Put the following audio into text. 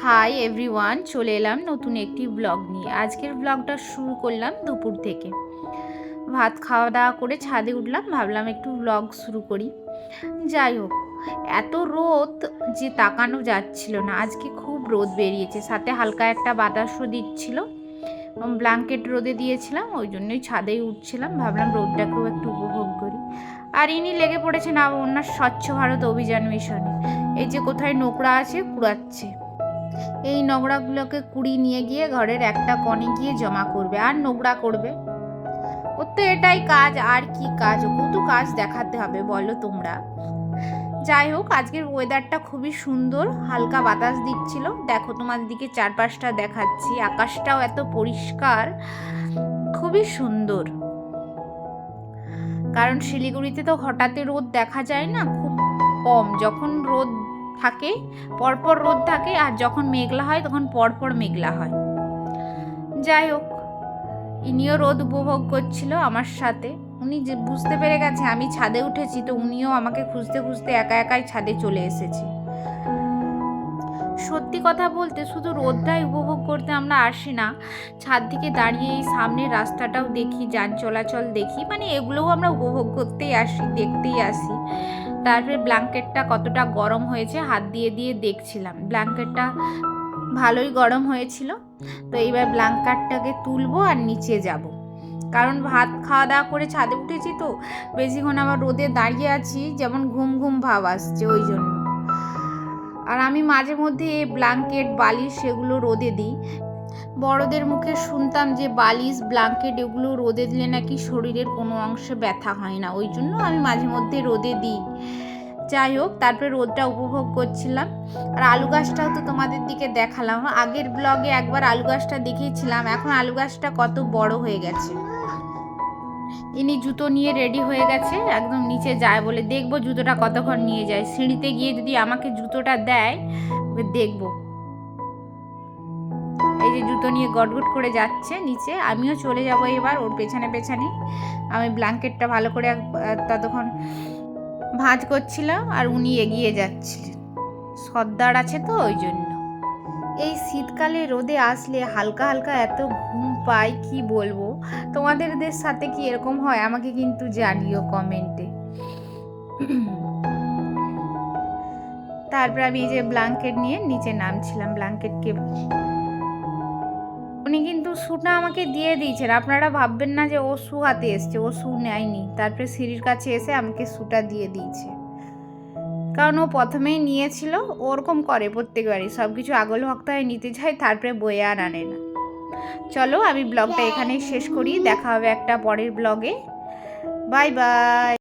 Hi everyone, চলে এলাম নতুন একটি ব্লগ নিয়ে। আজকের ব্লগটা শুরু করলাম দুপুর থেকে। ভাত খাওয়া দাওয়া করে ছাদে উঠলাম, ভাবলাম একটু ব্লগ শুরু করি। যাই হোক, এত রোদ যে তাকানো যাচ্ছিল না। আজকে খুব রোদ বেরিয়েছে, সাথে হালকা একটা বাতাসও দিচ্ছিল। ব্ল্যাঙ্কেট রোদে দিয়েছিলাম, ওই জন্যই ছাদেই উঠছিলাম, ভাবলাম রোদটাকেও একটু উপভোগ করি। আর ইনি লেগে পড়েছেন ওনার স্বচ্ছ ভারত অভিযান মিশনে। এই যে কোথায় নোংরা আছে কুড়াচ্ছে, এই নোংরাগুলোকে কুড়িয়ে নিয়ে গিয়ে ঘরের একটা কোণে গিয়ে জমা করবে আর নোংরা করবে। ওর তো এটাই কাজ, আর কি কাজ? কত কাজ দেখাতে হবে বলো তোমরা। যাই হোক, আজকের ওয়েদারটা খুবই সুন্দর, হালকা বাতাস দিচ্ছিল। দেখো তোমাদের দিকে চারপাশটা দেখাচ্ছি, আকাশটাও এত পরিষ্কার, খুবই সুন্দর। কারণ শিলিগুড়িতে তো হঠাৎ রোদ দেখা যায় না, খুব কম। যখন রোদ থাকে পরপর রোদ থাকে, আর যখন মেঘলা হয় তখন পরপর মেঘলা হয়। যাই হোক, ইনিও রোদ উপভোগ করছিল আমার সাথে। উনি যে বুঝতে পেরে গেছে আমি ছাদে উঠেছি, তো উনিও আমাকে খুঁজতে খুঁজতে একা একাই ছাদে চলে এসেছে। সত্যি কথা বলতে শুধু রোদটাই উপভোগ করতে আমরা আসি না, ছাদ থেকে দাঁড়িয়ে এই সামনের রাস্তাটাও দেখি, যান চলাচল দেখি, মানে এগুলোও আমরা উপভোগ করতেই আসি, দেখতেই আসি। তারপরে ব্ল্যাঙ্কেটটা কতটা গরম হয়েছে হাত দিয়ে দিয়ে দেখছিলাম, ব্ল্যাঙ্কেটটা ভালোই গরম হয়েছিল। তো এইবার ব্ল্যাঙ্কেটটাকে তুলবো আর নিচে যাব, কারণ ভাত খাওয়া দাওয়া করে ছাদে উঠেছি, তো বেশিক্ষণ আবার রোদে দাঁড়িয়ে আছি, যেমন ঘুম ঘুম ভাব আসছে, ওই জন্য। আর আমি মাঝে মধ্যে ব্ল্যাঙ্কেট বালিশ সেগুলো রোদে দিই। বড়দের মুখে শুনতাম যে বালিশ ব্ল্যাঙ্কেট এগুলো রোদে দিলে নাকি শরীরের কোনো অংশে ব্যথা হয় না, ওই জন্য আমি মাঝে মধ্যে রোদে দিই। যাই হোক, তারপরে রোদটা উপভোগ করছিলাম। আর আলু গাছটাও তো তোমাদের দিকে দেখালাম, আগের ব্লগে একবার আলু গাছটা দেখিয়েছিলাম। এখন আলু গাছটা কত বড় হয়ে গেছে। ইনি জুতো নিয়ে রেডি হয়ে গেছে, একদম নিচে যায় বলে, দেখবো জুতোটা কতক্ষণ নিয়ে যায়। সিঁড়িতে গিয়ে যদি আমাকে জুতোটা দেয় ওকে দেখবো। এই যে জুতো নিয়ে গটগট করে যাচ্ছে নিচে, আমিও চলে যাব এবার ওর পেছনে পেছনে। আমি ব্ল্যাঙ্কেটটা ভালো করে ততক্ষণ ভাঁজ করছিলাম, আর উনি এগিয়ে যাচ্ছিলেন, সর্দার আছে তো ওই জন্য। এই শীতকালে রোদে আসলে হালকা হালকা এত ঘুম পাই, কি বলবো। তোমাদের সাথে কি এরকম হয় আমাকে কিন্তু জানিও কমেন্টে। তারপর আমি এই যে ব্ল্যাঙ্কেট নিয়ে নিচে নামছিলাম, ব্ল্যাঙ্কেটকে উনি কিন্তু শুটা আমাকে দিয়ে দিয়েছেন। আপনারা ভাববেন না যে ও শু হাতে এসছে, ও শু নেয়নি। তারপরে সিঁড়ির কাছে এসে আমাকে শুটা দিয়ে দিয়েছে, কারণ ও প্রথমেই নিয়েছিল। ওরকম করে প্রত্যেকবারই, সব কিছু আগল ভক্তায় নিতে যায়, তারপরে বয়ে আর আনে না। চলো আমি ব্লগটা এখানেই শেষ করি, দেখা হবে একটা পরের ব্লগে। Bye bye.